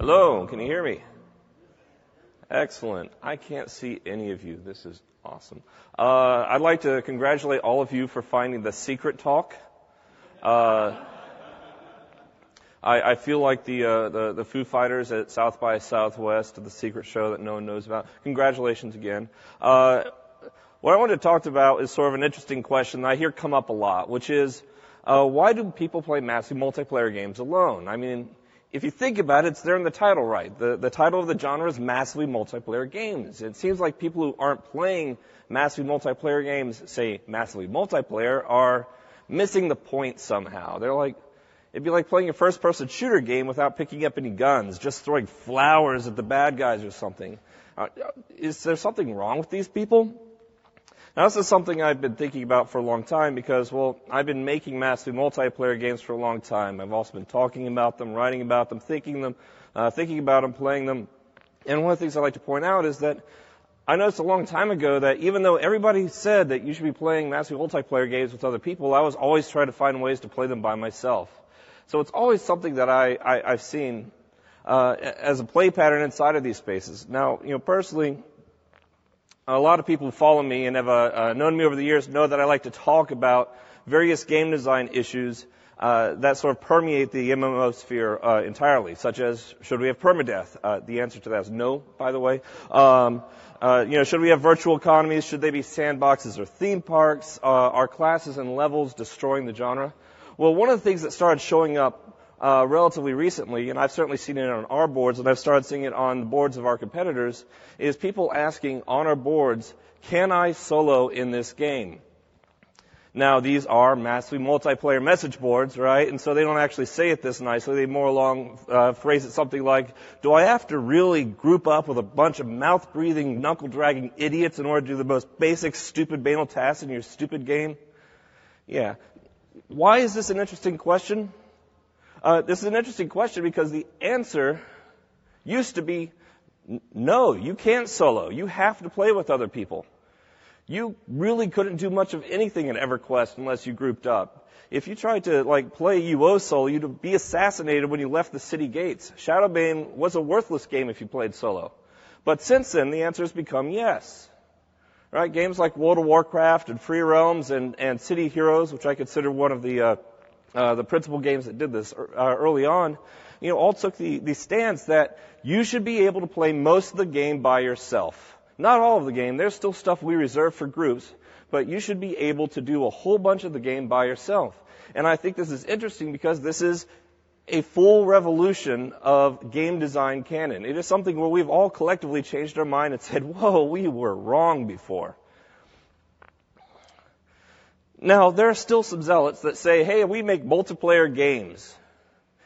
Hello, can you hear me? Excellent. I can't see any of you. This is awesome. I'd like to congratulate all of you for finding the secret talk. I feel like the Foo Fighters at South by Southwest, the secret show that no one knows about. Congratulations again. What I wanted to talk about is sort of an interesting question that I hear come up a lot, which is, why do people play massive multiplayer games alone? I mean, if you think about it, it's there in the title, right? The title of the genre is massively multiplayer games. It seems like people who aren't playing massively multiplayer games, say massively multiplayer, are missing the point somehow. They're like, it'd be like playing a first-person shooter game without picking up any guns, just throwing flowers at the bad guys or something. Is there something wrong with these people? Now, this is something I've been thinking about for a long time because, well, I've been making massively multiplayer games for a long time. I've also been talking about them, writing about them, thinking about them, playing them. And one of the things I like to point out is that I noticed a long time ago that even though everybody said that you should be playing massively multiplayer games with other people, I was always trying to find ways to play them by myself. So it's always something that I've seen as a play pattern inside of these spaces. Now, personally, a lot of people who follow me and have known me over the years know that I like to talk about various game design issues that sort of permeate the MMO sphere entirely, such as, should we have permadeath? The answer to that is no, by the way. Should we have virtual economies? Should they be sandboxes or theme parks? Are classes and levels destroying the genre? Well, one of the things that started showing up relatively recently, and I've certainly seen it on our boards, and I've started seeing it on the boards of our competitors, is people asking on our boards, can I solo in this game? Now, these are massively multiplayer message boards, right? And so they don't actually say it this nicely. They more along phrase it something like, do I have to really group up with a bunch of mouth-breathing, knuckle-dragging idiots in order to do the most basic, stupid, banal tasks in your stupid game? Yeah. Why is this an interesting question? This is an interesting question because the answer used to be, no, you can't solo. You have to play with other people. You really couldn't do much of anything in EverQuest unless you grouped up. If you tried to play UO solo, you'd be assassinated when you left the city gates. Shadowbane was a worthless game if you played solo. But since then, the answer has become yes. Right? Games like World of Warcraft and Free Realms and City Heroes, which I consider one of the principal games that did this early on, all took the stance that you should be able to play most of the game by yourself. Not all of the game. There's still stuff we reserve for groups, but you should be able to do a whole bunch of the game by yourself. And I think this is interesting because this is a full revolution of game design canon. It is something where we've all collectively changed our mind and said, whoa, we were wrong before. Now, there are still some zealots that say, hey, we make multiplayer games.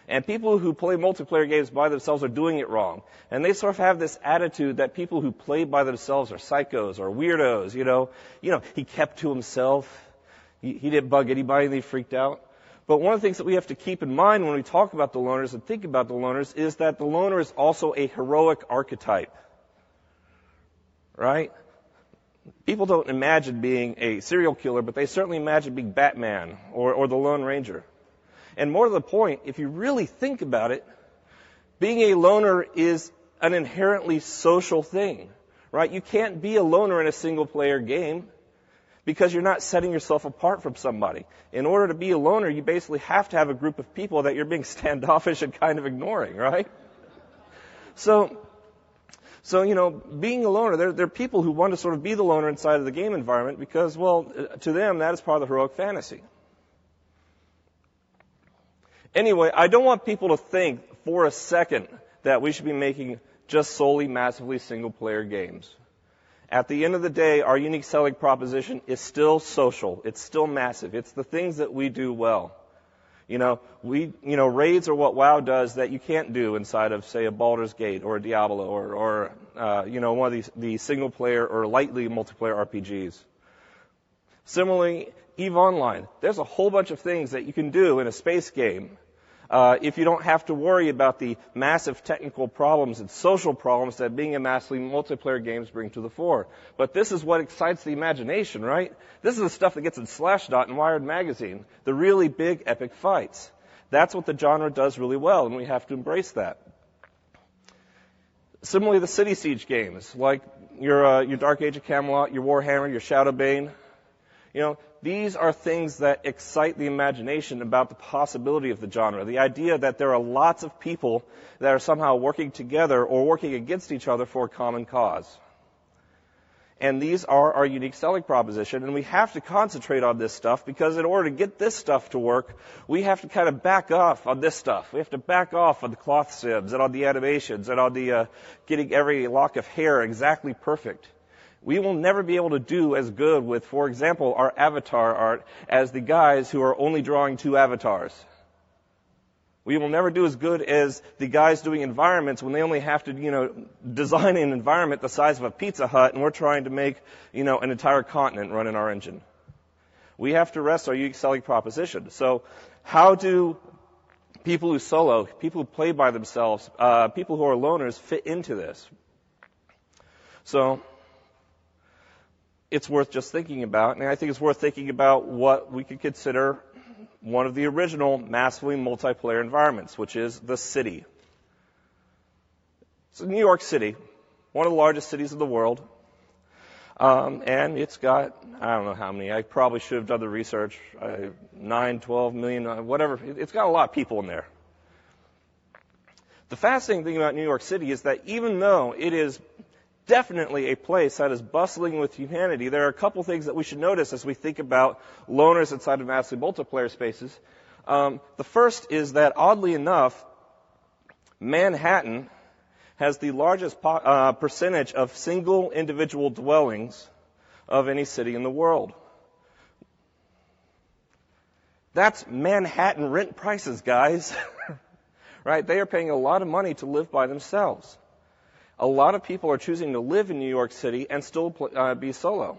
And people who play multiplayer games by themselves are doing it wrong. And they sort of have this attitude that people who play by themselves are psychos or weirdos, he kept to himself. He didn't bug anybody and he freaked out. But one of the things that we have to keep in mind when we talk about the loners and think about the loners is that the loner is also a heroic archetype. Right? People don't imagine being a serial killer, but they certainly imagine being Batman or the Lone Ranger. And more to the point, if you really think about it, being a loner is an inherently social thing, right? You can't be a loner in a single-player game because you're not setting yourself apart from somebody. In order to be a loner, you basically have to have a group of people that you're being standoffish and kind of ignoring, right? So being a loner, there are people who want to sort of be the loner inside of the game environment because, well, to them, that is part of the heroic fantasy. Anyway, I don't want people to think for a second that we should be making just solely massively single-player games. At the end of the day, our unique selling proposition is still social. It's still massive. It's the things that we do well. Raids are what WoW does that you can't do inside of, say, a Baldur's Gate or a Diablo or one of these single-player or lightly multiplayer RPGs. Similarly, EVE Online. There's a whole bunch of things that you can do in a space game if you don't have to worry about the massive technical problems and social problems that being a massively multiplayer games bring to the fore. But this is what excites the imagination, right? This is the stuff that gets in Slashdot and Wired Magazine, the really big epic fights. That's what the genre does really well, and we have to embrace that. Similarly, the City Siege games, like your Dark Age of Camelot, your Warhammer, your Shadowbane, these are things that excite the imagination about the possibility of the genre. The idea that there are lots of people that are somehow working together or working against each other for a common cause. And these are our unique selling proposition, and we have to concentrate on this stuff because in order to get this stuff to work, we have to kind of back off on this stuff. We have to back off on the cloth sims and on the animations and on the getting every lock of hair exactly perfect. We will never be able to do as good with, for example, our avatar art as the guys who are only drawing 2 avatars. We will never do as good as the guys doing environments when they only have to, design an environment the size of a Pizza Hut and we're trying to make, an entire continent run in our engine. We have to rest our unique selling proposition. So how do people who solo, people who play by themselves, people who are loners fit into this? So it's worth just thinking about, and I think it's worth thinking about what we could consider one of the original massively multiplayer environments, which is the city. So New York City, one of the largest cities in the world, and it's got, I don't know how many, I probably should have done the research, 9, 12 million, whatever, it's got a lot of people in there. The fascinating thing about New York City is that even though it is definitely a place that is bustling with humanity, there are a couple things that we should notice as we think about loners inside of massively multiplayer spaces. The first is that, oddly enough, Manhattan has the largest percentage of single individual dwellings of any city in the world. That's Manhattan rent prices, guys. Right? They are paying a lot of money to live by themselves. A lot of people are choosing to live in New York City and still be solo.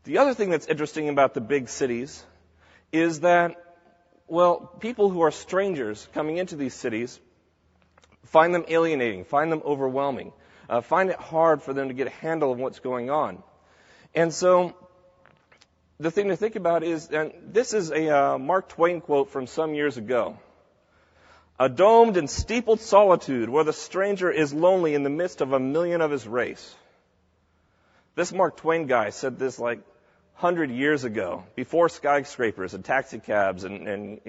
The other thing that's interesting about the big cities is that, people who are strangers coming into these cities find them alienating, find them overwhelming, find it hard for them to get a handle of what's going on. And so the thing to think about is, and this is a Mark Twain quote from some years ago, "A domed and steepled solitude where the stranger is lonely in the midst of a million of his race." This Mark Twain guy said this 100 years ago, before skyscrapers and taxi cabs and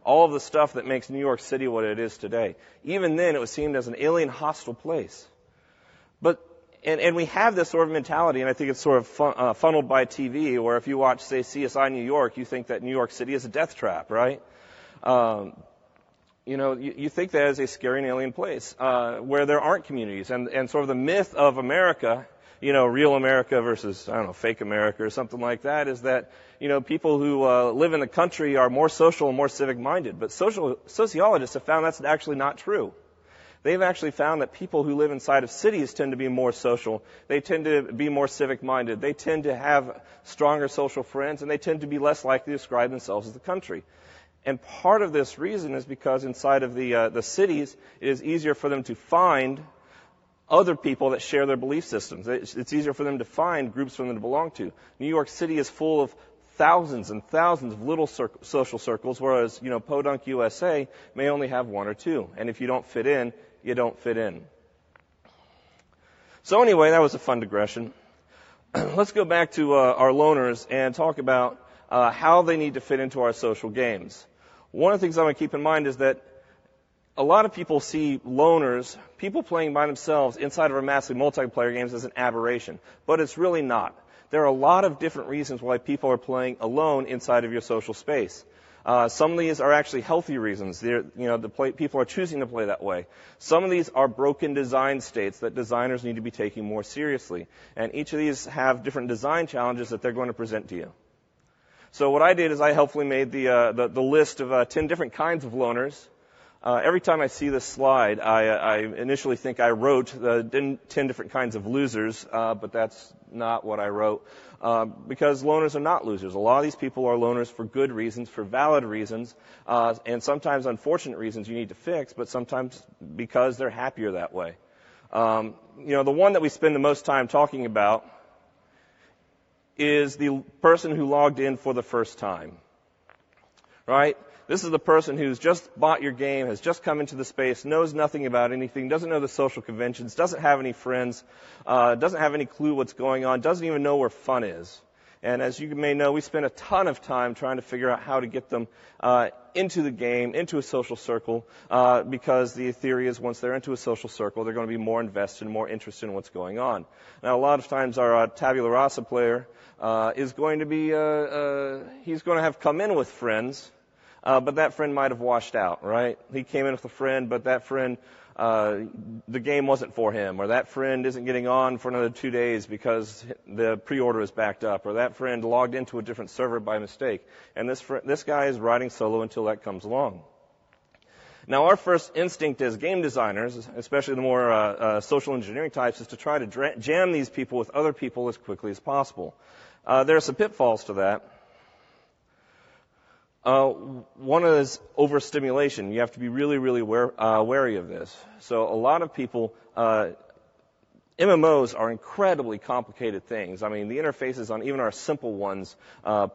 all of the stuff that makes New York City what it is today. Even then, it was seen as an alien, hostile place. And we have this sort of mentality, and I think it's sort of funneled by TV, where if you watch, say, CSI New York, you think that New York City is a death trap, right? You think that is a scary and alien place where there aren't communities. And sort of the myth of America, real America versus, fake America or something like that, is that, people who live in the country are more social and more civic-minded. But sociologists have found that's actually not true. They've actually found that people who live inside of cities tend to be more social. They tend to be more civic-minded. They tend to have stronger social friends, and they tend to be less likely to describe themselves as the country. And part of this reason is because inside of the cities, it is easier for them to find other people that share their belief systems. It's easier for them to find groups for them to belong to. New York City is full of thousands and thousands of little social circles, whereas, Podunk, USA may only have 1 or 2. And if you don't fit in, you don't fit in. So anyway, that was a fun digression. Let's go back to our loners and talk about how they need to fit into our social games. One of the things I want to keep in mind is that a lot of people see loners, people playing by themselves inside of our massive multiplayer games, as an aberration. But it's really not. There are a lot of different reasons why people are playing alone inside of your social space. Some of these are actually healthy reasons. People are choosing to play that way. Some of these are broken design states that designers need to be taking more seriously. And each of these have different design challenges that they're going to present to you. So what I did is I helpfully made the list of 10 different kinds of loners. Every time I see this slide, I initially think I wrote 10 different kinds of losers, but that's not what I wrote, because loners are not losers. A lot of these people are loners for good reasons, for valid reasons, and sometimes unfortunate reasons you need to fix, but sometimes because they're happier that way. The one that we spend the most time talking about is the person who logged in for the first time. right? This is the person who's just bought your game, has just come into the space, knows nothing about anything, doesn't know the social conventions, doesn't have any friends, doesn't have any clue what's going on, doesn't even know where fun is. And as you may know, we spend a ton of time trying to figure out how to get them into the game, into a social circle, because the theory is once they're into a social circle, they're going to be more invested, more interested in what's going on. Now, a lot of times our tabula rasa player is going to be, he's going to have come in with friends, but that friend might have washed out, right? He came in with a friend, but that friend, the game wasn't for him, or that friend isn't getting on for another 2 days because the pre-order is backed up, or that friend logged into a different server by mistake. And this guy is riding solo until that comes along. Now, our first instinct as game designers, especially the more social engineering types, is to try to jam these people with other people as quickly as possible. There are some pitfalls to that. One is overstimulation. You have to be really, really wary of this. So a lot of people, MMOs are incredibly complicated things. I mean, the interfaces on even our simple ones are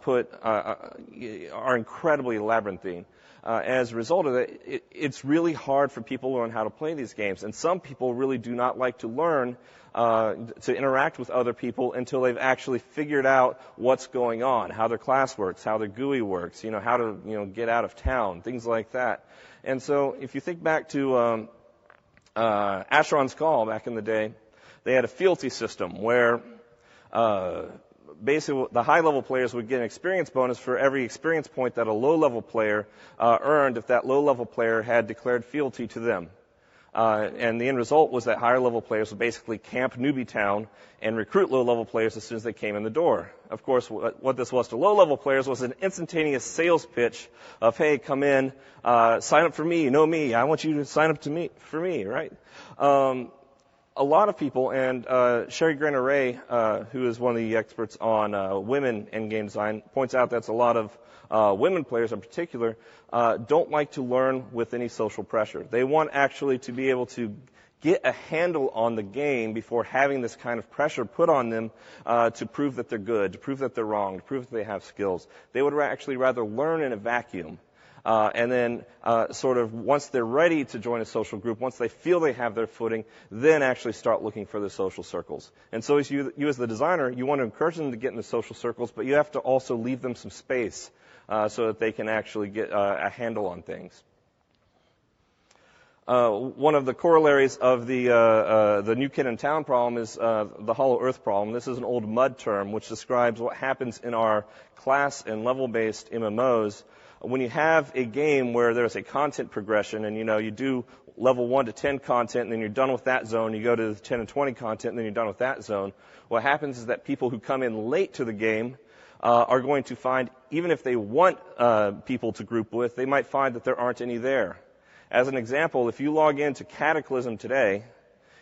incredibly labyrinthine. As a result of it, it's really hard for people to learn how to play these games. And some people really do not like to learn to interact with other people until they've actually figured out what's going on, how their class works, how their GUI works, how to get out of town, things like that. And so if you think back to Asheron's Call back in the day, they had a fealty system where basically the high-level players would get an experience bonus for every experience point that a low-level player earned if that low-level player had declared fealty to them. And the end result was that higher-level players would basically camp Newbie Town and recruit low-level players as soon as they came in the door. Of course, what this was to low-level players was an instantaneous sales pitch of, hey, come in, sign up for me, know me, I want you to sign up for me, right? A lot of people, and Sherry Grainer-Ray, who is one of the experts on women in game design, points out that's a lot of women players in particular don't like to learn with any social pressure. They want actually to be able to get a handle on the game before having this kind of pressure put on them to prove that they're good, to prove that they're wrong, to prove that they have skills. They would actually rather learn in a vacuum. And then sort of once they're ready to join a social group, once they feel they have their footing, then actually start looking for the social circles. And so as you as the designer, you want to encourage them to get into social circles, but you have to also leave them some space so that they can actually get a handle on things. One of the corollaries of the new kid in town problem is the hollow earth problem. This is an old MUD term which describes what happens in our class and level-based MMOs when you have a game where there's a content progression and, you do level 1 to 10 content and then you're done with that zone, you go to the 10 and 20 content and then you're done with that zone. What happens is that people who come in late to the game are going to find, even if they want people to group with, they might find that there aren't any there. As an example, if you log into Cataclysm today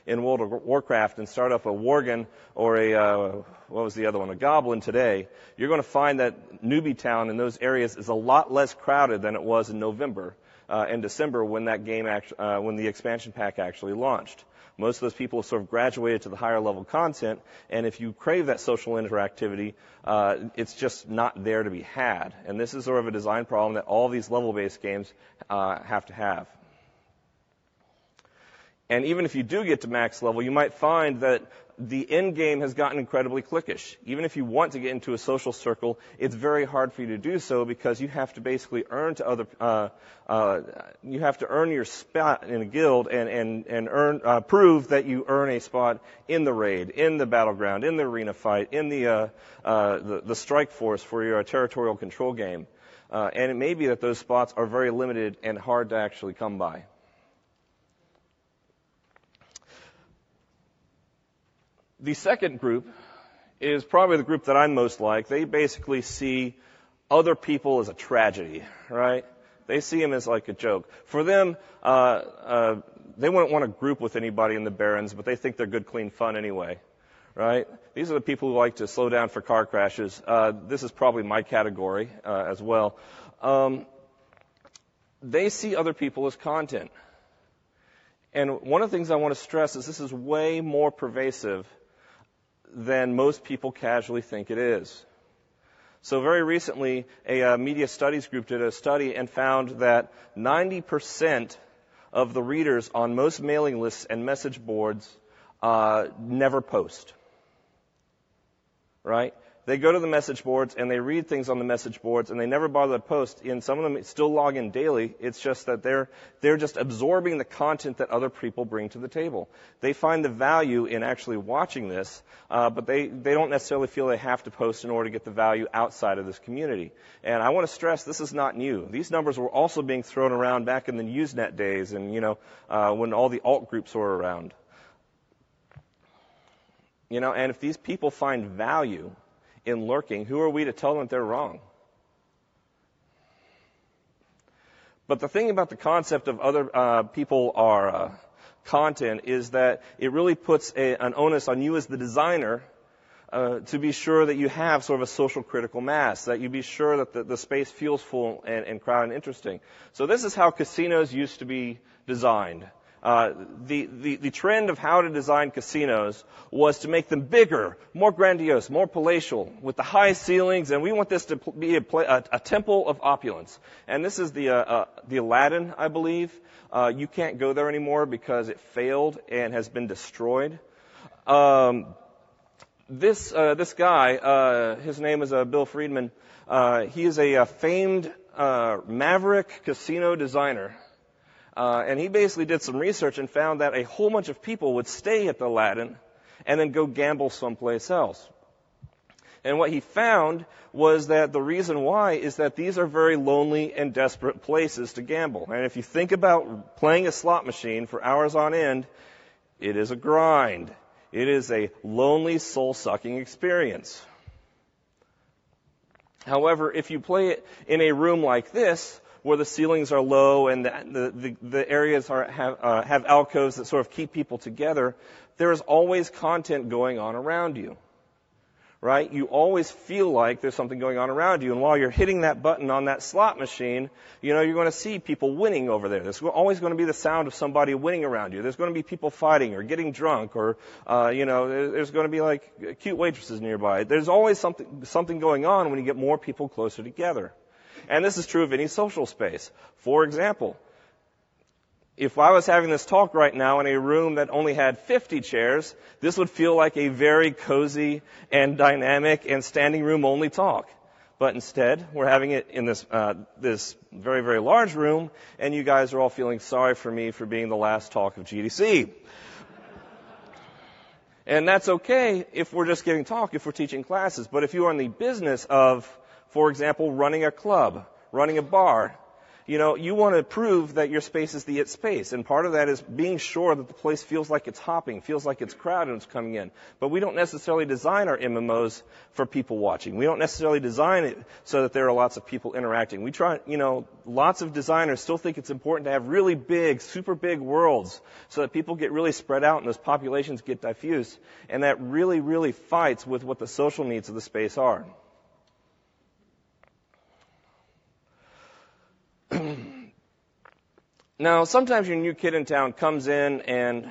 in World of Warcraft and start up a Worgen or a Goblin today, you're going to find that Newbie Town in those areas is a lot less crowded than it was in November and December when that game when the expansion pack actually launched. Most of those people have sort of graduated to the higher level content, and if you crave that social interactivity, it's just not there to be had. And this is sort of a design problem that all these level-based games have to have. And even if you do get to max level, you might find that the end game has gotten incredibly cliquish. Even if you want to get into a social circle, it's very hard for you to do so because you have to basically earn your spot in a guild and prove that you earn a spot in the raid, in the battleground, in the arena fight, in the strike force for your territorial control game. And it may be that those spots are very limited and hard to actually come by. The second group is probably the group that I most like. They basically see other people as a tragedy, right? They see them as like a joke. For them, they wouldn't want to group with anybody in the Barrens, but they think they're good, clean fun anyway, right? These are the people who like to slow down for car crashes. This is probably my category as well. They see other people as content. And one of the things I want to stress is this is way more pervasive than most people casually think it is. So very recently, a media studies group did a study and found that 90% of the readers on most mailing lists and message boards never post. Right? They go to the message boards and they read things on the message boards and they never bother to post. And some of them still log in daily. It's just that they're just absorbing the content that other people bring to the table. They find the value in actually watching this, but they don't necessarily feel they have to post in order to get the value outside of this community. And I want to stress this is not new. These numbers were also being thrown around back in the Usenet days and, when all the alt groups were around. And if these people find value in lurking, who are we to tell them that they're wrong? But the thing about the concept of other people are content is that it really puts an onus on you as the designer to be sure that you have sort of a social critical mass, that you be sure that the space feels full and crowded and interesting. So this is how casinos used to be designed. The trend of how to design casinos was to make them bigger, more grandiose, more palatial, with the high ceilings, and we want this to be a temple of opulence. And this is the Aladdin, I believe. You can't go there anymore because it failed and has been destroyed. This guy, his name is Bill Friedman. He is a famed maverick casino designer. And he basically did some research and found that a whole bunch of people would stay at the Aladdin and then go gamble someplace else. And what he found was that the reason why is that these are very lonely and desperate places to gamble. And if you think about playing a slot machine for hours on end, it is a grind. It is a lonely, soul-sucking experience. However, if you play it in a room like this, where the ceilings are low and the areas have alcoves that sort of keep people together, there is always content going on around you, right? You always feel like there's something going on around you. And while you're hitting that button on that slot machine, you're going to see people winning over there. There's always going to be the sound of somebody winning around you. There's going to be people fighting or getting drunk or, there's going to be like cute waitresses nearby. There's always something going on when you get more people closer together. And this is true of any social space. For example, if I was having this talk right now in a room that only had 50 chairs, this would feel like a very cozy and dynamic and standing room only talk. But instead, we're having it in this very, very large room, and you guys are all feeling sorry for me for being the last talk of GDC. And that's okay if we're just giving talk, if we're teaching classes. But if you are in the business of, for example, running a club, running a bar, you want to prove that your space is the it space. And part of that is being sure that the place feels like it's hopping, feels like it's crowded and it's coming in. But we don't necessarily design our MMOs for people watching. We don't necessarily design it so that there are lots of people interacting. We try, lots of designers still think it's important to have really big, super big worlds so that people get really spread out and those populations get diffuse. And that really, really fights with what the social needs of the space are. Now, sometimes your new kid in town comes in and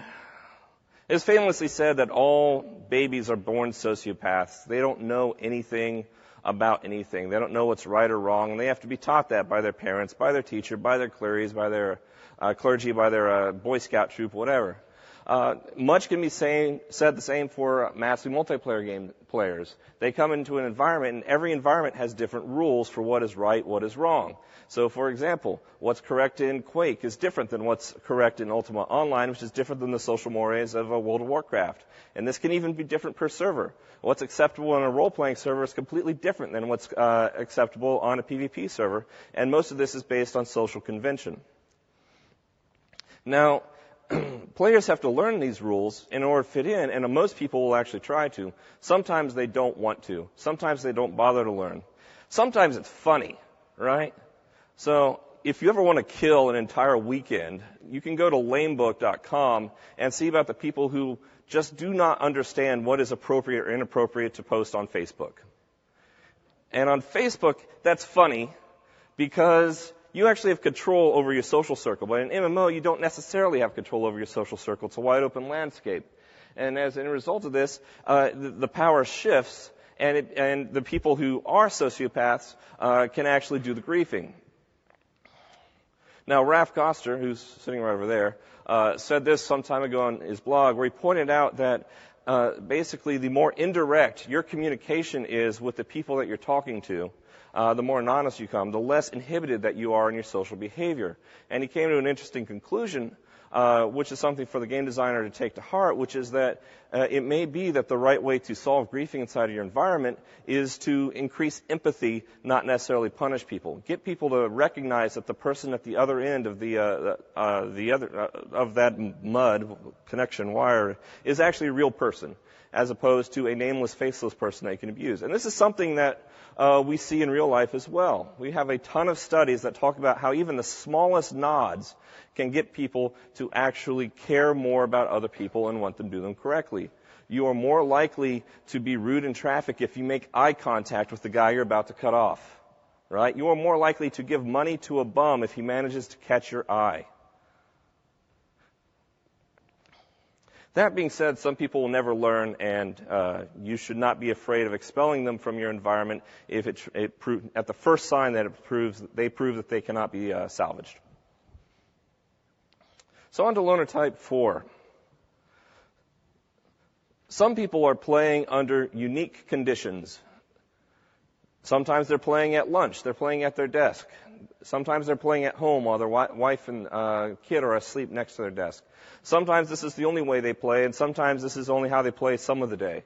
it's famously said that all babies are born sociopaths. They don't know anything about anything. They don't know what's right or wrong, and they have to be taught that by their parents, by their teacher, by their clergy, by their Boy Scout troop, whatever. Much can be said the same for massively multiplayer game players. They come into an environment, and every environment has different rules for what is right, what is wrong. So, for example, what's correct in Quake is different than what's correct in Ultima Online, which is different than the social mores of World of Warcraft. And this can even be different per server. What's acceptable on a role-playing server is completely different than what's acceptable on a PvP server. And most of this is based on social convention. Now, players have to learn these rules in order to fit in, and most people will actually try to. Sometimes they don't want to. Sometimes they don't bother to learn. Sometimes it's funny, right? So if you ever want to kill an entire weekend, you can go to lamebook.com and see about the people who just do not understand what is appropriate or inappropriate to post on Facebook. And on Facebook, that's funny because you actually have control over your social circle. But in MMO, you don't necessarily have control over your social circle. It's a wide open landscape. And as a result of this, the power shifts. and the people who are sociopaths can actually do the griefing. Now, Ralph Koster, who's sitting right over there, said this some time ago on his blog, where he pointed out that basically the more indirect your communication is with the people that you're talking to, the more anonymous you come, the less inhibited that you are in your social behavior. And he came to an interesting conclusion, which is something for the game designer to take to heart, which is that it may be that the right way to solve griefing inside of your environment is to increase empathy, not necessarily punish people. Get people to recognize that the person at the other end of of that mud connection wire is actually a real person, as opposed to a nameless, faceless person that you can abuse. And this is something that we see in real life as well. We have a ton of studies that talk about how even the smallest nods can get people to actually care more about other people and want them to do them correctly. You are more likely to be rude in traffic if you make eye contact with the guy you're about to cut off, right? You are more likely to give money to a bum if he manages to catch your eye. That being said, some people will never learn, and you should not be afraid of expelling them from your environment if at the first sign that they prove that they cannot be salvaged. So on to loner type 4. Some people are playing under unique conditions. Sometimes they're playing at lunch. They're playing at their desk. Sometimes they're playing at home while their wife and kid are asleep next to their desk. Sometimes this is the only way they play, and sometimes this is only how they play some of the day.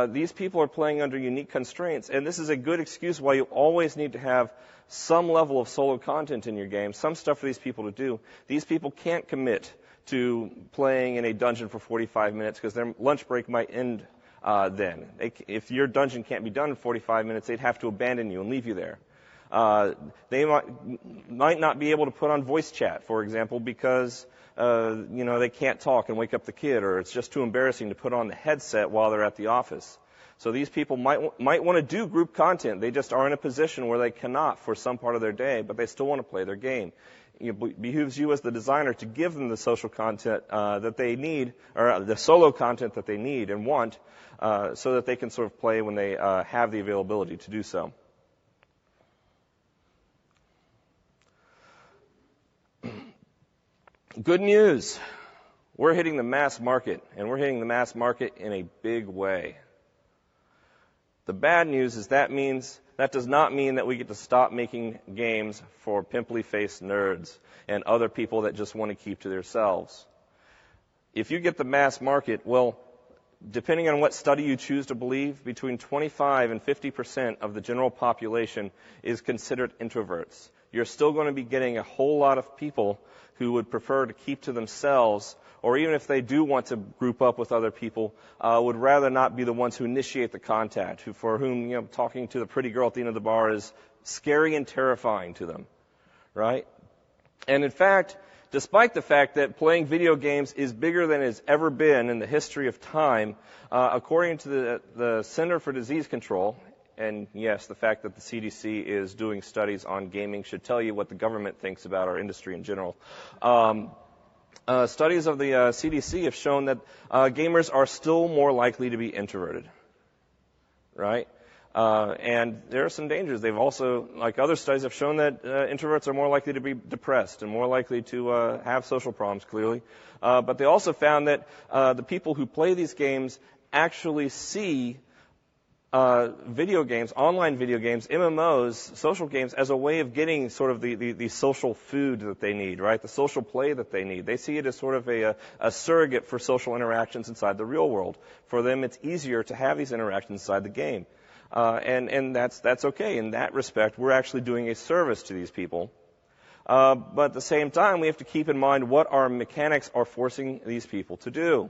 These people are playing under unique constraints, and this is a good excuse why you always need to have some level of solo content in your game, some stuff for these people to do. These people can't commit to playing in a dungeon for 45 minutes because their lunch break might end then. If your dungeon can't be done in 45 minutes, they'd have to abandon you and leave you there. They might not be able to put on voice chat, for example, because they can't talk and wake up the kid, or it's just too embarrassing to put on the headset while they're at the office. So these people might want to do group content. They just are in a position where they cannot for some part of their day, but they still want to play their game. It behooves you as the designer to give them the social content that they need, or the solo content that they need and want, so that they can sort of play when they have the availability to do so. Good news. We're hitting the mass market, and we're hitting the mass market in a big way. The bad news is that does not mean that we get to stop making games for pimply-faced nerds and other people that just want to keep to themselves. If you get the mass market, well, depending on what study you choose to believe, between 25 and 50% of the general population is considered introverts. You're still going to be getting a whole lot of people who would prefer to keep to themselves, or even if they do want to group up with other people, would rather not be the ones who initiate the contact, for whom talking to the pretty girl at the end of the bar is scary and terrifying to them, right? And in fact, despite the fact that playing video games is bigger than it's ever been in the history of time, according to the Center for Disease Control, and yes, the fact that the CDC is doing studies on gaming should tell you what the government thinks about our industry in general. Studies of the CDC have shown that gamers are still more likely to be introverted, right? And there are some dangers. They've also, like other studies, have shown that introverts are more likely to be depressed and more likely to have social problems, clearly. But they also found that the people who play these games actually see video games, online video games, MMOs, social games, as a way of getting sort of the social food that they need, right? The social play that they need. They see it as sort of a surrogate for social interactions inside the real world. For them, it's easier to have these interactions inside the game. And that's okay. In that respect, we're actually doing a service to these people. But at the same time, we have to keep in mind what our mechanics are forcing these people to do.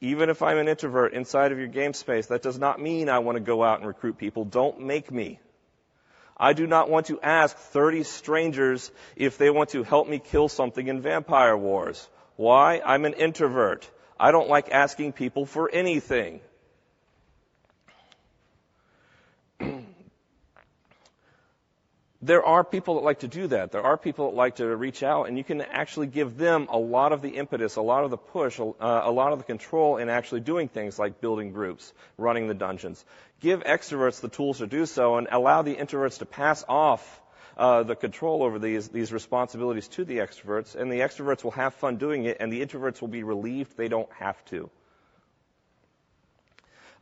Even if I'm an introvert inside of your game space, that does not mean I want to go out and recruit people. Don't make me. I do not want to ask 30 strangers if they want to help me kill something in Vampire Wars. Why? I'm an introvert. I don't like asking people for anything. there are people that like to do that. There are people that like to reach out, and you can actually give them a lot of the impetus, a lot of the push, a lot of the control in actually doing things like building groups, running the dungeons. Give extroverts the tools to do so, and allow the introverts to pass off the control over these responsibilities to the extroverts, and the extroverts will have fun doing it, and the introverts will be relieved they don't have to.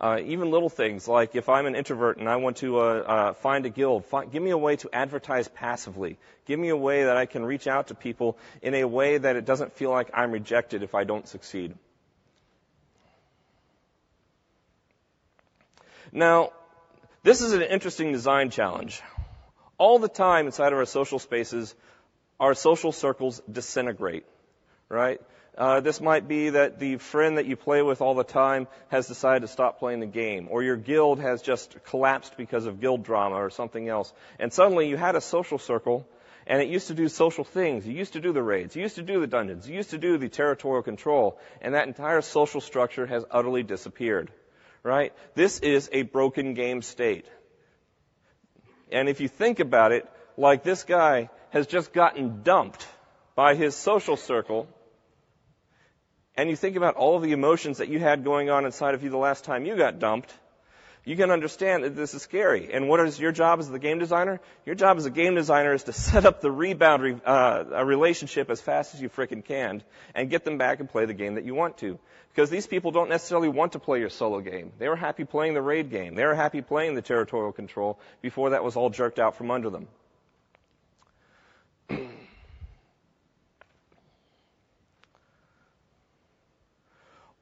Even little things like if I'm an introvert and I want to find a guild, give me a way to advertise passively. Give me a way that I can reach out to people in a way that it doesn't feel like I'm rejected if I don't succeed. Now, this is an interesting design challenge. All the time inside of our social spaces, our social circles disintegrate, right? This might be that the friend that you play with all the time has decided to stop playing the game, or your guild has just collapsed because of guild drama or something else. And suddenly you had a social circle, and it used to do social things. You used to do the raids. You used to do the dungeons. You used to do the territorial control. And that entire social structure has utterly disappeared, right? This is a broken game state. And if you think about it, like this guy has just gotten dumped by his social circle, and you think about all of the emotions that you had going on inside of you the last time you got dumped, you can understand that this is scary. And what is your job as the game designer? Your job as a game designer is to set up the rebound relationship as fast as you frickin' can and get them back and play the game that you want to. Because these people don't necessarily want to play your solo game. They were happy playing the raid game. They were happy playing the territorial control before that was all jerked out from under them.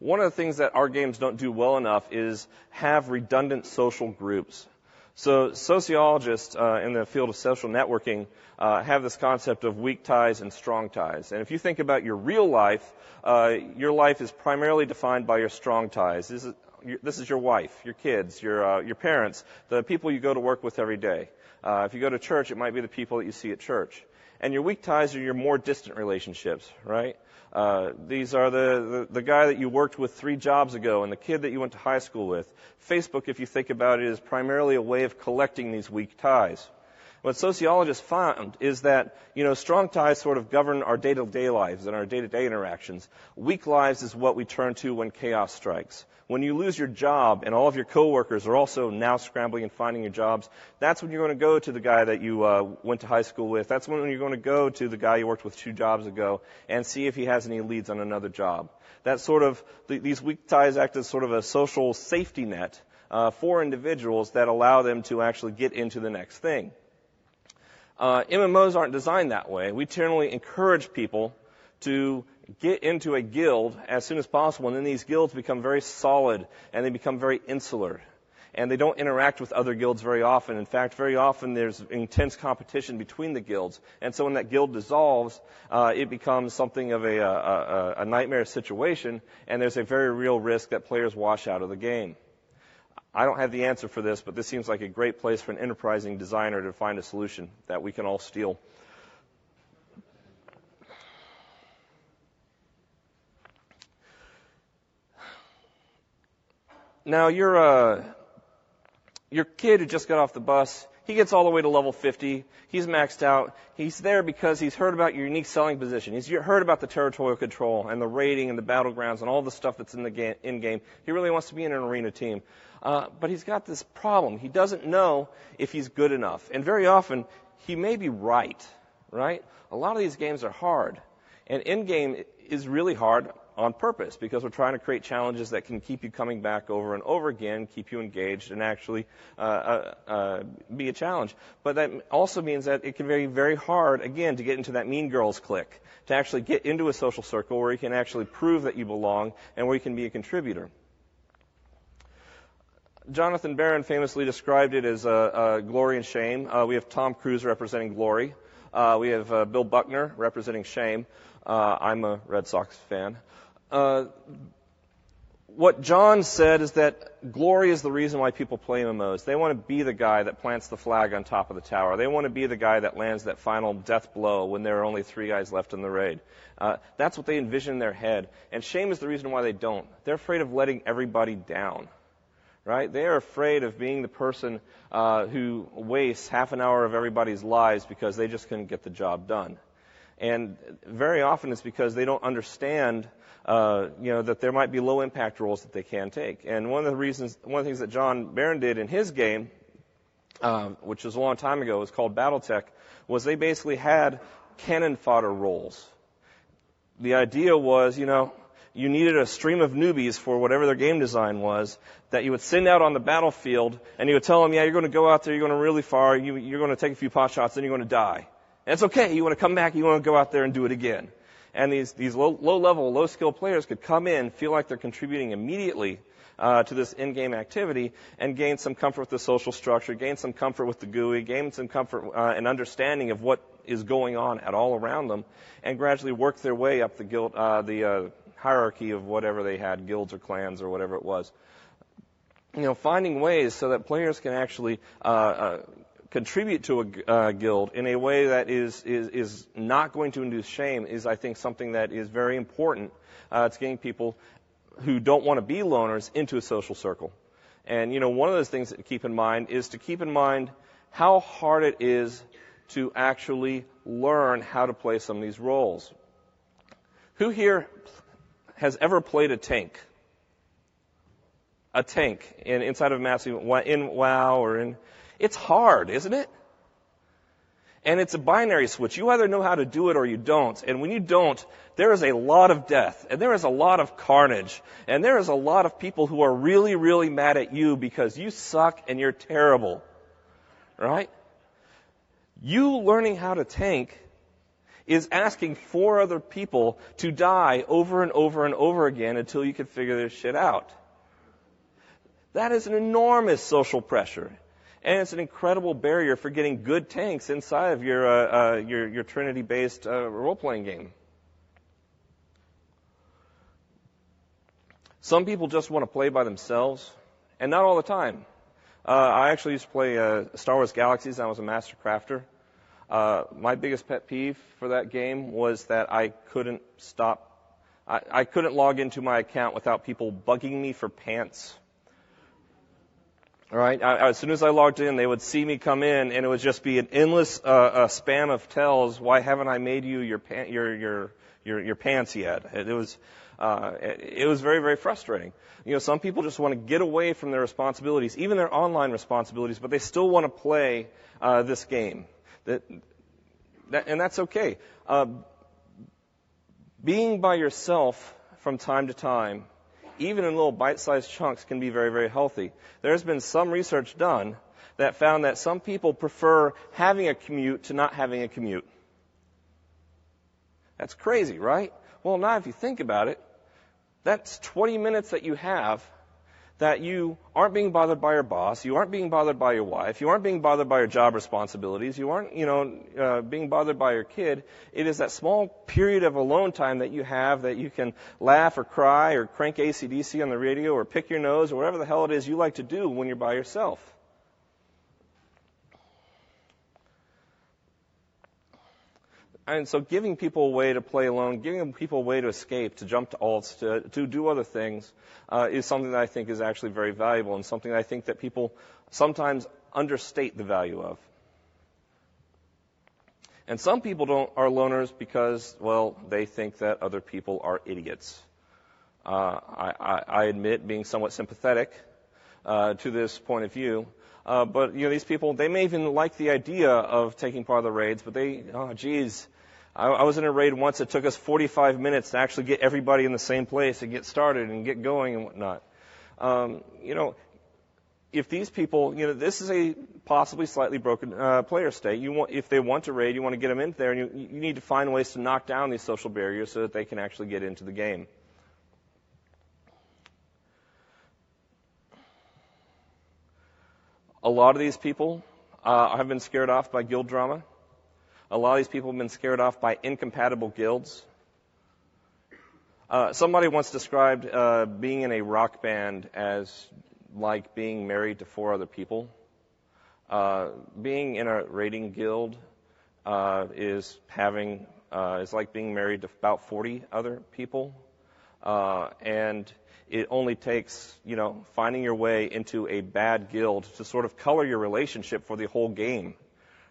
One of the things that our games don't do well enough is have redundant social groups. So sociologists in the field of social networking have this concept of weak ties and strong ties. And if you think about your real life, your life is primarily defined by your strong ties. This is your wife, your kids, your parents, the people you go to work with every day. If you go to church, it might be the people that you see at church. And your weak ties are your more distant relationships, right? These are the guy that you worked with 3 jobs ago and the kid that you went to high school with. Facebook, if you think about it, is primarily a way of collecting these weak ties. What sociologists found is that, strong ties sort of govern our day-to-day lives and our day-to-day interactions. Weak lives is what we turn to when chaos strikes. When you lose your job and all of your coworkers are also now scrambling and finding your jobs, that's when you're going to go to the guy that you went to high school with. That's when you're going to go to the guy you worked with 2 jobs ago and see if he has any leads on another job. That sort of, these weak ties act as sort of a social safety net for individuals that allow them to actually get into the next thing. MMOs aren't designed that way. We generally encourage people to get into a guild as soon as possible, and then these guilds become very solid and they become very insular. And they don't interact with other guilds very often. In fact, very often there's intense competition between the guilds. And so when that guild dissolves, it becomes something of a nightmare situation, and there's a very real risk that players wash out of the game. I don't have the answer for this, but this seems like a great place for an enterprising designer to find a solution that we can all steal. Now, your kid who just got off the bus, he gets all the way to level 50. He's maxed out. He's there because he's heard about your unique selling position. He's heard about the territorial control and the raiding and the battlegrounds and all the stuff that's in the in-game. He really wants to be in an arena team. But he's got this problem. He doesn't know if he's good enough. And very often, he may be right? A lot of these games are hard. And in-game is really hard on purpose because we're trying to create challenges that can keep you coming back over and over again, keep you engaged, and actually be a challenge. But that also means that it can be very hard, again, to get into that mean girls clique, to actually get into a social circle where you can actually prove that you belong and where you can be a contributor. Jonathan Barron famously described it as glory and shame. We have Tom Cruise representing glory. We have Bill Buckner representing shame. I'm a Red Sox fan. What John said is that glory is the reason why people play MMOs. They want to be the guy that plants the flag on top of the tower. They want to be the guy that lands that final death blow when there are only 3 guys left in the raid. That's what they envision in their head. And shame is the reason why they don't. They're afraid of letting everybody down. right? They are afraid of being the person who wastes half an hour of everybody's lives because they just couldn't get the job done. And very often it's because they don't understand, that there might be low impact roles that they can take. And one of the things that John Barron did in his game, which was a long time ago, was called BattleTech, was they basically had cannon fodder roles. The idea was, you needed a stream of newbies for whatever their game design was that you would send out on the battlefield, and you would tell them, yeah, you're going to go out there, you're going to really far, you're going to take a few pot shots, then you're going to die. And it's okay. You want to come back, you want to go out there and do it again. And these low-level, low-skill players could come in, feel like they're contributing immediately to this in-game activity, and gain some comfort with the social structure, gain some comfort with the GUI, gain some comfort and understanding of what is going on at all around them, and gradually work their way up the guild, the hierarchy of whatever they had, guilds or clans or whatever it was. Finding ways so that players can actually contribute to a guild in a way that is not going to induce shame is, I think, something that is very important to getting people who don't want to be loners into a social circle. And, one of those things to keep in mind is to keep in mind how hard it is to actually learn how to play some of these roles. Who here has ever played a tank? A tank inside of Massive, in WoW or in... It's hard, isn't it? And it's a binary switch. You either know how to do it or you don't. And when you don't, there is a lot of death, and there is a lot of carnage, and there is a lot of people who are really, really mad at you because you suck and you're terrible. Right? You learning how to tank is asking 4 other people to die over and over and over again until you can figure this shit out. That is an enormous social pressure. And it's an incredible barrier for getting good tanks inside of your Trinity-based role-playing game. Some people just want to play by themselves, and not all the time. I actually used to play Star Wars Galaxies. I was a master crafter. My biggest pet peeve for that game was that I couldn't I couldn't log into my account without people bugging me for pants. All right. As soon as I logged in, they would see me come in, and it would just be an endless spam of tells. Why haven't I made you your pants yet? It was very, very frustrating. Some people just want to get away from their responsibilities, even their online responsibilities, but they still want to play this game. And that's okay. Being by yourself from time to time, even in little bite-sized chunks, can be very, very healthy. There's been some research done that found that some people prefer having a commute to not having a commute. That's crazy, right? Well, now if you think about it, that's 20 minutes that you have that you aren't being bothered by your boss, you aren't being bothered by your wife, you aren't being bothered by your job responsibilities, you aren't, being bothered by your kid. It is that small period of alone time that you have that you can laugh or cry or crank AC/DC on the radio or pick your nose or whatever the hell it is you like to do when you're by yourself. And so giving people a way to play alone, giving people a way to escape, to jump to alts, to do other things, is something that I think is actually very valuable and something that I think that people sometimes understate the value of. And some people are loners because, well, they think that other people are idiots. I admit being somewhat sympathetic to this point of view. But these people, they may even like the idea of taking part of the raids, but I was in a raid once. It took us 45 minutes to actually get everybody in the same place and get started and get going and whatnot. If these people, this is a possibly slightly broken player state. If they want to raid, you want to get them in there, and you need to find ways to knock down these social barriers so that they can actually get into the game. A lot of these people have been scared off by guild drama. A lot of these people have been scared off by incompatible guilds. Somebody once described being in a rock band as like being married to 4 other people. Being in a raiding guild is like being married to about 40 other people. and it only takes, finding your way into a bad guild to sort of color your relationship for the whole game,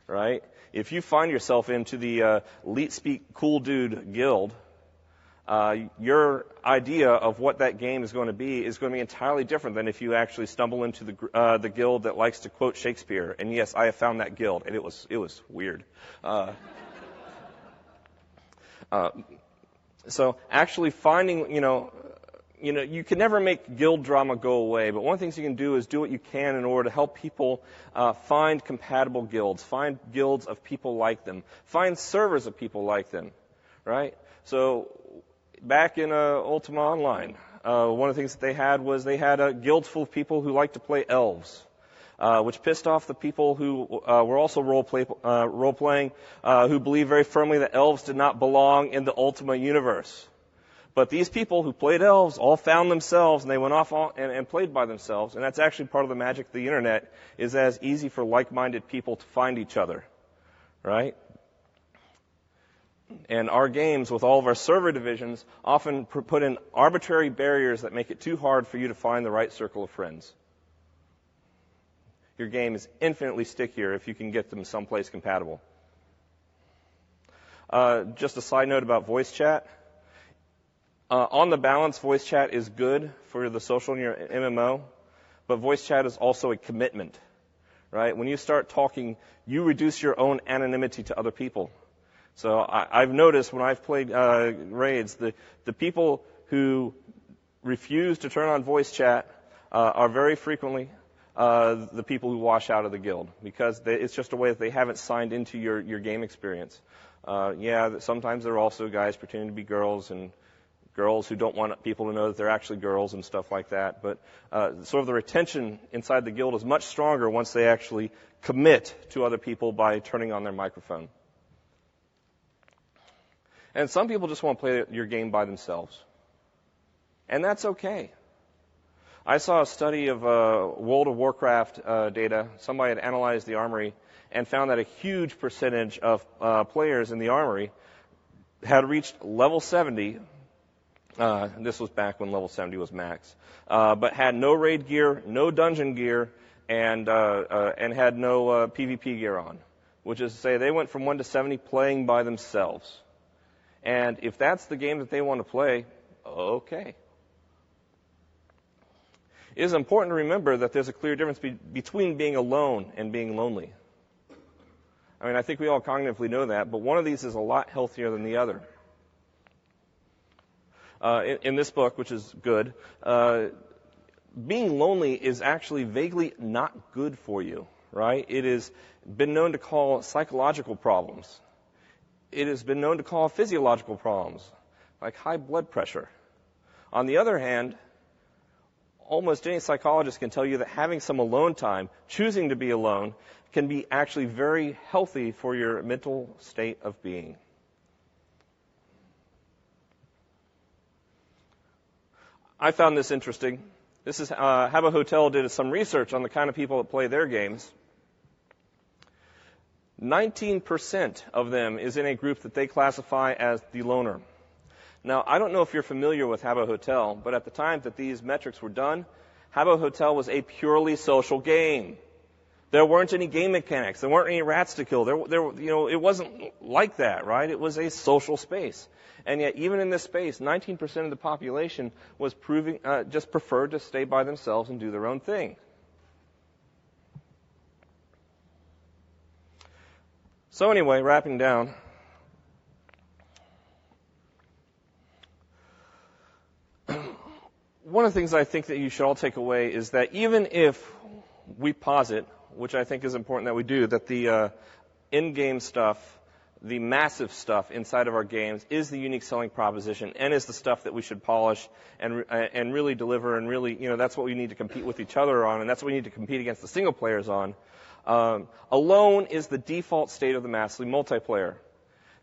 right? If you find yourself into the elite speak cool dude guild, your idea of what that game is going to be entirely different than if you actually stumble into the guild that likes to quote Shakespeare. And yes, I have found that guild, and it was weird. So actually finding, you can never make guild drama go away, but one of the things you can do is do what you can in order to help people find compatible guilds, find guilds of people like them, find servers of people like them, right? So back in Ultima Online, one of the things that they had was a guild full of people who liked to play elves, which pissed off the people who were also role-playing, who believed very firmly that elves did not belong in the Ultima universe. But these people who played elves all found themselves, and they went off and played by themselves. And that's actually part of the magic of the internet, is that it's easy for like-minded people to find each other, right? And our games, with all of our server divisions, often put in arbitrary barriers that make it too hard for you to find the right circle of friends. Your game is infinitely stickier if you can get them someplace compatible. Just a side note about voice chat. On the balance, voice chat is good for the social in your MMO, but voice chat is also a commitment, right? When you start talking, you reduce your own anonymity to other people. So I've noticed when I've played raids, the people who refuse to turn on voice chat are very frequently the people who wash out of the guild, because it's just a way that they haven't signed into your game experience. Sometimes there are also guys pretending to be girls and girls who don't want people to know that they're actually girls and stuff like that. But sort of the retention inside the guild is much stronger once they actually commit to other people by turning on their microphone. And some people just want to play your game by themselves. And that's okay. I saw a study of World of Warcraft data. Somebody had analyzed the Armory and found that a huge percentage of players in the Armory had reached level 70. This was back when level 70 was max. But had no raid gear, no dungeon gear, and had no PvP gear on. Which is to say they went from 1 to 70 playing by themselves. And if that's the game that they want to play, okay. It is important to remember that there's a clear difference between being alone and being lonely. I mean, I think we all cognitively know that, but one of these is a lot healthier than the other. In this book, which is good, being lonely is actually vaguely not good for you, right? It has been known to cause psychological problems. It has been known to cause physiological problems, like high blood pressure. On the other hand, almost any psychologist can tell you that having some alone time, choosing to be alone, can be actually very healthy for your mental state of being. I found this interesting. This is Habbo Hotel did some research on the kind of people that play their games. 19% of them is in a group that they classify as the loner. Now, I don't know if you're familiar with Habbo Hotel, but at the time that these metrics were done, Habbo Hotel was a purely social game. There weren't any game mechanics. There weren't any rats to kill. It wasn't like that, right? It was a social space. And yet, even in this space, 19% of the population was just preferred to stay by themselves and do their own thing. So anyway, wrapping down. One of the things I think that you should all take away is that even if we posit, which I think is important that we do, that the in-game stuff, the massive stuff inside of our games is the unique selling proposition and is the stuff that we should polish and really deliver, and really, that's what we need to compete with each other on, and that's what we need to compete against the single players on. Alone is the default state of the massively multiplayer.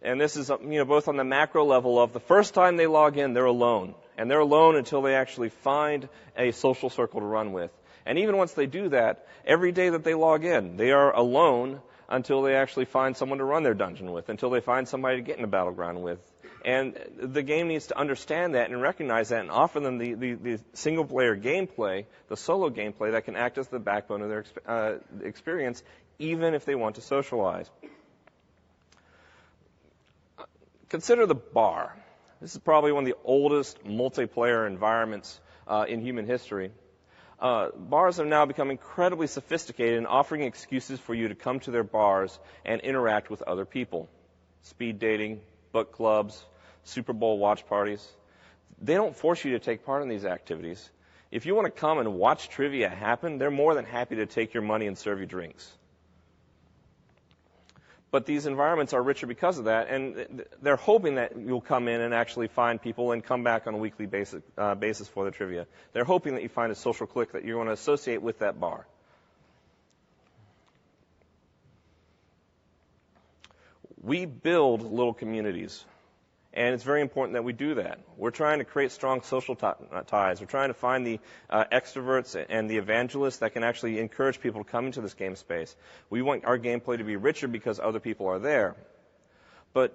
And this is, both on the macro level of the first time they log in, they're alone. And they're alone until they actually find a social circle to run with. And even once they do that, every day that they log in, they are alone until they actually find someone to run their dungeon with, until they find somebody to get in a battleground with. And the game needs to understand that and recognize that and offer them the single-player gameplay, the solo gameplay that can act as the backbone of their experience, even if they want to socialize. Consider the bar. This is probably one of the oldest multiplayer environments in human history. Bars have now become incredibly sophisticated in offering excuses for you to come to their bars and interact with other people. Speed dating, book clubs, Super Bowl watch parties. They don't force you to take part in these activities. If you want to come and watch trivia happen, they're more than happy to take your money and serve you drinks. But these environments are richer because of that, and they're hoping that you'll come in and actually find people and come back on a weekly basis for the trivia. They're hoping that you find a social clique that you're going to associate with that bar. We build little communities, and it's very important that we do that. We're trying to create strong social ties. We're trying to find the extroverts and the evangelists that can actually encourage people to come into this game space. We want our gameplay to be richer because other people are there. But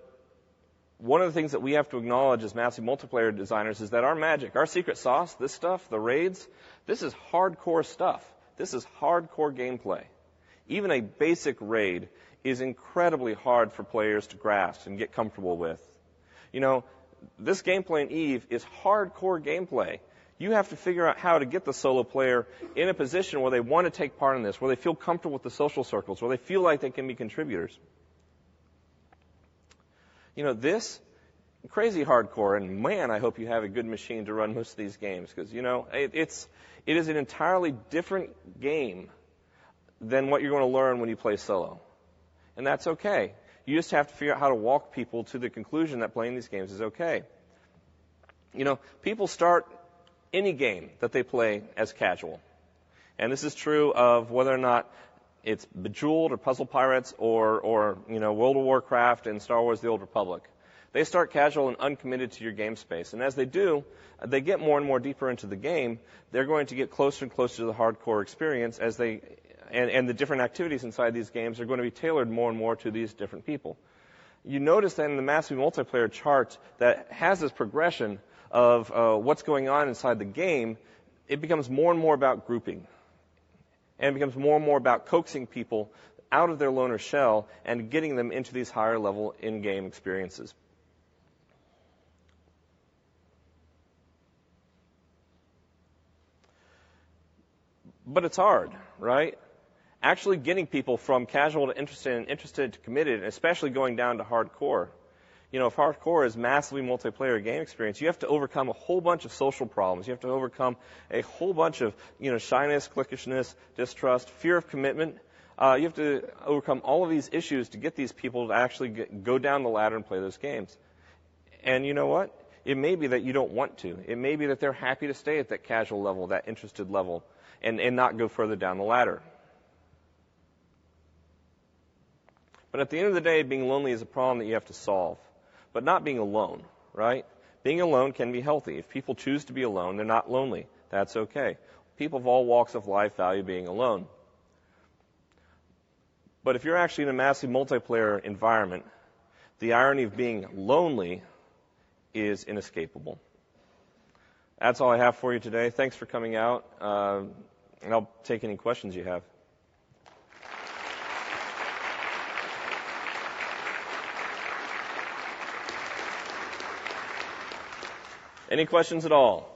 one of the things that we have to acknowledge as massive multiplayer designers is that our magic, our secret sauce, this stuff, the raids, this is hardcore stuff. This is hardcore gameplay. Even a basic raid is incredibly hard for players to grasp and get comfortable with. You know, this gameplay in EVE is hardcore gameplay. You have to figure out how to get the solo player in a position where they want to take part in this, where they feel comfortable with the social circles, where they feel like they can be contributors. You know, this, crazy hardcore, and man, I hope you have a good machine to run most of these games, because, you know, it is an entirely different game than what you're going to learn when you play solo. And that's okay. You just have to figure out how to walk people to the conclusion that playing these games is okay. You know, people start any game that they play as casual. And this is true of whether or not it's Bejeweled or Puzzle Pirates or you know, World of Warcraft and Star Wars The Old Republic. They start casual and uncommitted to your game space. And as they do, they get more and more deeper into the game. They're going to get closer and closer to the hardcore experience as they... And the different activities inside these games are going to be tailored more and more to these different people. You notice that in the massive multiplayer chart that has this progression of what's going on inside the game, it becomes more and more about grouping. And it becomes more and more about coaxing people out of their loner shell and getting them into these higher level in-game experiences. But it's hard, right? Actually getting people from casual to interested and interested to committed, and especially going down to hardcore. You know, if hardcore is massively multiplayer game experience, you have to overcome a whole bunch of social problems. You have to overcome a whole bunch of, you know, shyness, cliquishness, distrust, fear of commitment. You have to overcome all of these issues to get these people to actually go down the ladder and play those games. And you know what? It may be that you don't want to. It may be that they're happy to stay at that casual level, that interested level, and not go further down the ladder. But at the end of the day, being lonely is a problem that you have to solve. But not being alone, right? Being alone can be healthy. If people choose to be alone, they're not lonely. That's okay. People of all walks of life value being alone. But if you're actually in a massive multiplayer environment, the irony of being lonely is inescapable. That's all I have for you today. Thanks for coming out, and I'll take any questions you have. Any questions at all?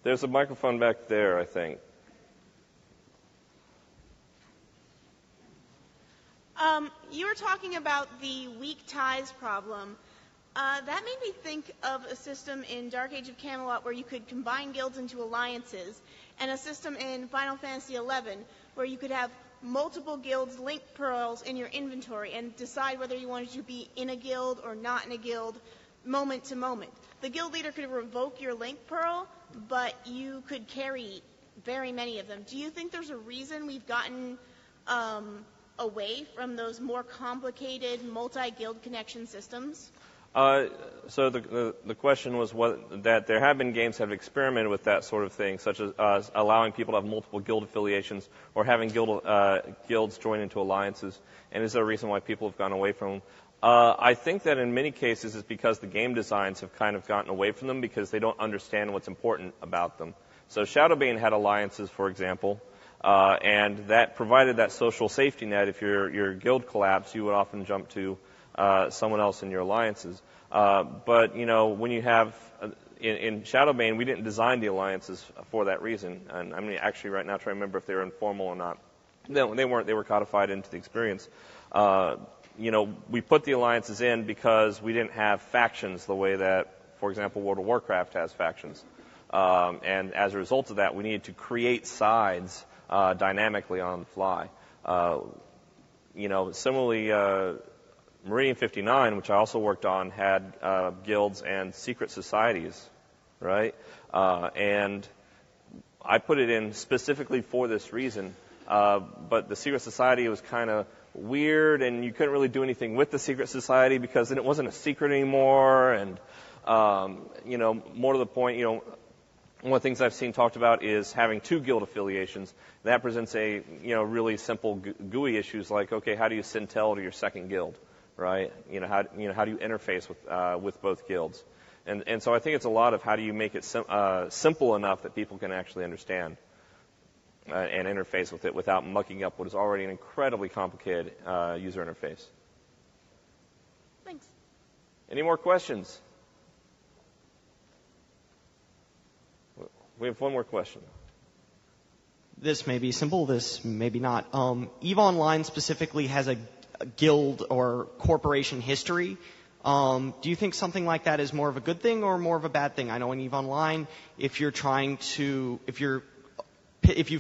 There's a microphone back there, I think. You were talking about the weak ties problem. That made me think of a system in Dark Age of Camelot where you could combine guilds into alliances, and a system in Final Fantasy XI where you could have multiple guilds link pearls in your inventory and decide whether you wanted to be in a guild or not in a guild moment to moment. The guild leader could revoke your link pearl, but you could carry very many of them. Do you think there's a reason we've gotten away from those more complicated multi-guild connection systems? So the question was that there have been games that have experimented with that sort of thing, such as allowing people to have multiple guild affiliations or having guilds join into alliances. And is there a reason why people have gone away from them? I think that in many cases it's because the game designs have kind of gotten away from them because they don't understand what's important about them. So Shadowbane had alliances, for example, and that provided that social safety net. If your guild collapsed, you would often jump to someone else in your alliances. But, when you have, in Shadowbane, we didn't design the alliances for that reason. And I'm actually right now trying to remember if they were informal or not. No, they weren't. They were codified into the experience. We put the alliances in because we didn't have factions the way that, for example, World of Warcraft has factions. And as a result of that, we needed to create sides dynamically on the fly. Similarly, Meridian 59, which I also worked on, had guilds and secret societies, right? And I put it in specifically for this reason. But the secret society was kind of weird, and you couldn't really do anything with the secret society because then it wasn't a secret anymore. And, more to the point, one of the things I've seen talked about is having 2 guild affiliations. That presents a, really simple GUI issues like, okay, how do you send tell to your second guild, right? How do you interface with both guilds? And so I think it's a lot of how do you make it simple enough that people can actually understand and interface with it without mucking up what is already an incredibly complicated user interface. Thanks. Any more questions? We have one more question. This may be simple, this may be not. EVE Online specifically has a guild or corporation history. Do you think something like that is more of a good thing or more of a bad thing? I know in EVE Online, if you've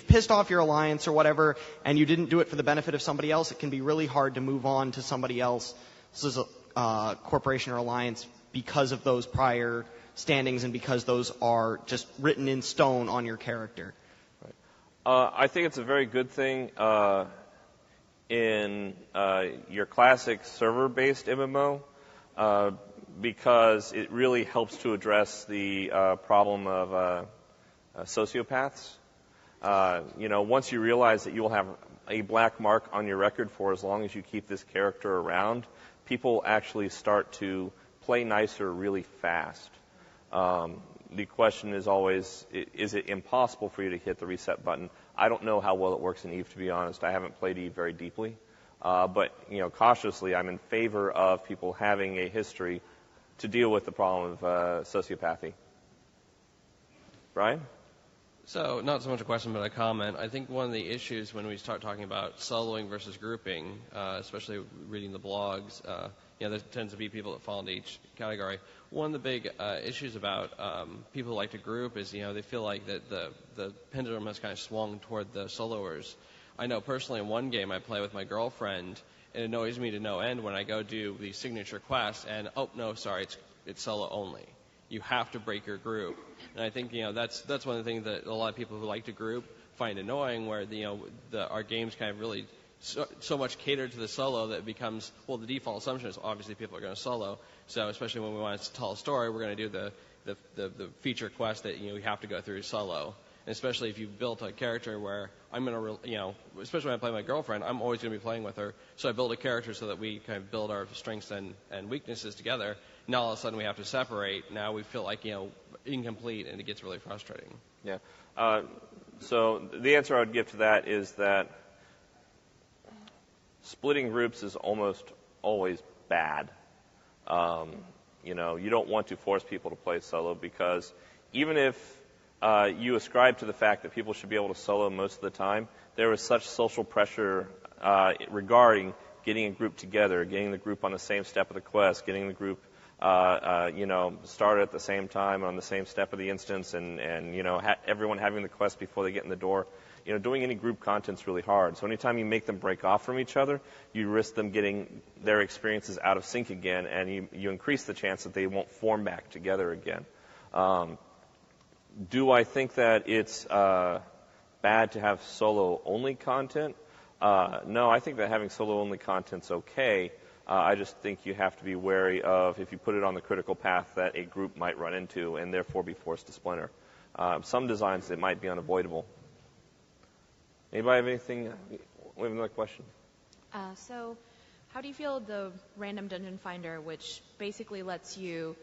pissed off your alliance or whatever, and you didn't do it for the benefit of somebody else, it can be really hard to move on to somebody else's corporation or alliance because of those prior standings and because those are just written in stone on your character. Right. I think it's a very good thing in your classic server-based MMO because it really helps to address the problem of sociopaths. Once you realize that you will have a black mark on your record for as long as you keep this character around, people actually start to play nicer really fast. The question is always, is it impossible for you to hit the reset button? I don't know how well it works in EVE, to be honest. I haven't played EVE very deeply. But cautiously, I'm in favor of people having a history to deal with the problem of sociopathy. Brian? So, not so much a question, but a comment. I think one of the issues when we start talking about soloing versus grouping, especially reading the blogs, there tends to be people that fall into each category. One of the big issues about people who like to group is, they feel like that the pendulum has kind of swung toward the soloers. I know personally in one game I play with my girlfriend, and it annoys me to no end when I go do the signature quest, and, oh, no, sorry, it's solo only. You have to break your group. And I think, that's one of the things that a lot of people who like to group find annoying, where, our games kind of really so much catered to the solo that it becomes, well, the default assumption is obviously people are going to solo. So especially when we want to tell a story, we're going to do the feature quest that, we have to go through solo. And especially if you've built a character where I'm going to, especially when I play my girlfriend, I'm always going to be playing with her. So I build a character so that we kind of build our strengths and weaknesses together. Now all of a sudden we have to separate. Now we feel like, incomplete, and it gets really frustrating. Yeah. So the answer I would give to that is that splitting groups is almost always bad. You don't want to force people to play solo because even if you ascribe to the fact that people should be able to solo most of the time, there is such social pressure regarding getting a group together, getting the group on the same step of the quest, getting the group started at the same time on the same step of the instance, and everyone having the quest before they get in the door. Doing any group content's really hard. So anytime you make them break off from each other, you risk them getting their experiences out of sync again, and you increase the chance that they won't form back together again. Do I think that it's bad to have solo-only content? No, I think that having solo-only content's okay. I just think you have to be wary of if you put it on the critical path that a group might run into and therefore be forced to splinter. Some designs, it might be unavoidable. Anybody have anything? We have another question. So how do you feel the random dungeon finder, which basically lets you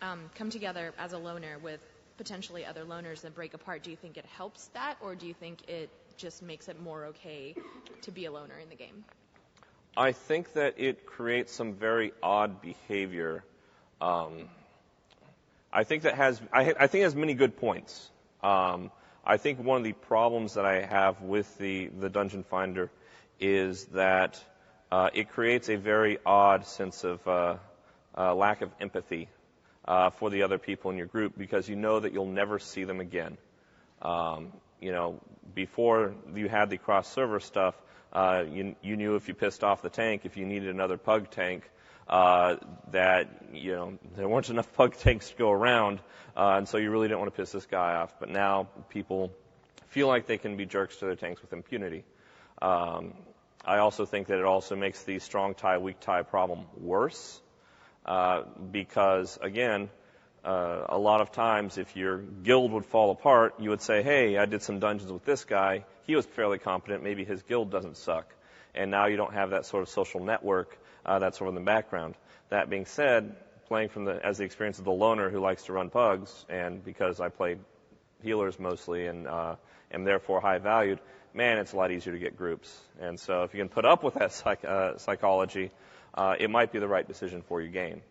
come together as a loner with potentially other loners and break apart? Do you think it helps that, or do you think it just makes it more okay to be a loner in the game? I think that it creates some very odd behavior. I think it has many good points. I think one of the problems that I have with the Dungeon Finder is that it creates a very odd sense of lack of empathy for the other people in your group, because you know that you'll never see them again. Before you had the cross-server stuff, you knew if you pissed off the tank, if you needed another pug tank, that there weren't enough pug tanks to go around, and so you really didn't want to piss this guy off. But now people feel like they can be jerks to their tanks with impunity. I also think that it also makes the strong tie, weak tie problem worse, because, again, a lot of times if your guild would fall apart, you would say, hey, I did some dungeons with this guy. He was fairly competent. Maybe his guild doesn't suck. And now you don't have that sort of social network that's sort of in the background. That being said, playing as the experience of the loner who likes to run pugs, and because I played healers mostly and am therefore high valued, man, it's a lot easier to get groups. And so if you can put up with that psychology, it might be the right decision for your game.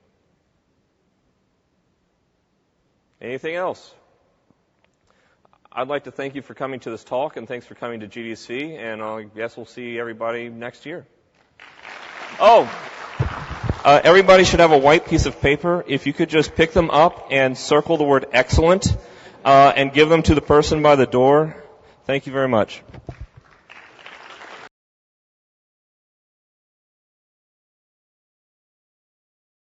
Anything else? I'd like to thank you for coming to this talk, and thanks for coming to GDC, and I guess we'll see everybody next year. Everybody should have a white piece of paper. If you could just pick them up and circle the word excellent and give them to the person by the door. Thank you very much.